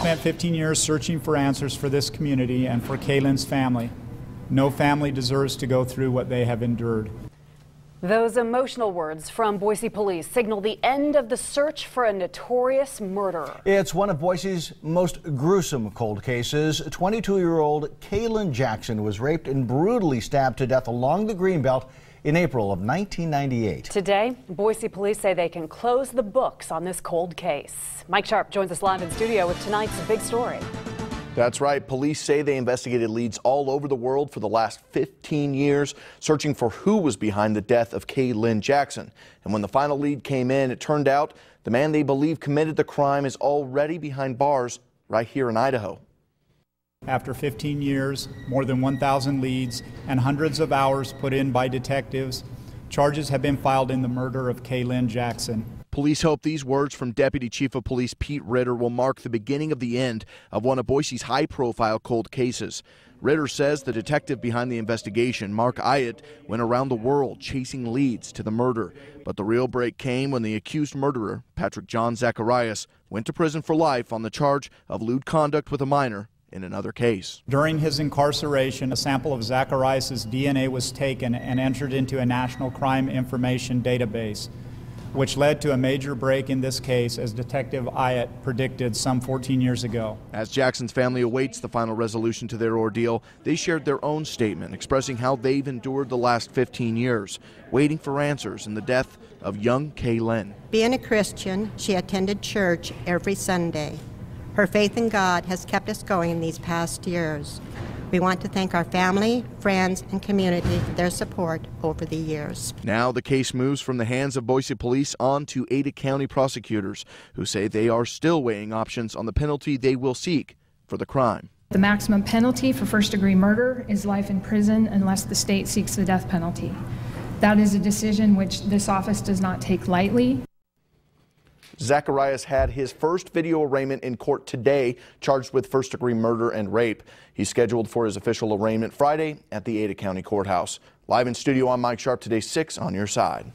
spent 15 years searching for answers for this community and for Kaylin's family. No family deserves to go through what they have endured. Those emotional words from Boise police signal the end of the search for a notorious murderer. It's one of Boise's most gruesome cold cases. 22-year-old Kaylin Jackson was raped and brutally stabbed to death along the Greenbelt in April of 1998. Today, Boise police say they can close the books on this cold case. Mike Sharp joins us live in studio with tonight's big story. That's right. Police say they investigated leads all over the world for the last 15 years, searching for who was behind the death of Kaylin Jackson. And when the final lead came in, it turned out the man they believe committed the crime is already behind bars right here in Idaho. After 15 years, more than 1,000 leads, and hundreds of hours put in by detectives, charges have been filed in the murder of Kaylin Jackson. Police hope these words from Deputy Chief of Police Pete Ritter will mark the beginning of the end of one of Boise's high-profile cold cases. Ritter says the detective behind the investigation, Mark Hyatt, went around the world chasing leads to the murder. But the real break came when the accused murderer, Patrick John Zacharias, went to prison for life on the charge of lewd conduct with a minor in another case. During his incarceration, a sample of Zacharias' DNA was taken and entered into a national crime information database, which led to a major break in this case, as Detective Hyatt predicted some 14 years ago. As Jackson's family awaits the final resolution to their ordeal, they shared their own statement expressing how they've endured the last 15 years, waiting for answers in the death of young Kaylin. Being a Christian, she attended church every Sunday. Her faith in God has kept us going these past years. We want to thank our family, friends, and community for their support over the years. Now the case moves from the hands of Boise police on to Ada County prosecutors, who say they are still weighing options on the penalty they will seek for the crime. The maximum penalty for first-degree murder is life in prison unless the state seeks the death penalty. That is a decision which this office does not take lightly. Zacharias had his first video arraignment in court today, charged with first-degree murder and rape. He's scheduled for his official arraignment Friday at the Ada County Courthouse. Live in studio, I'm Mike Sharp, today 6 on your side.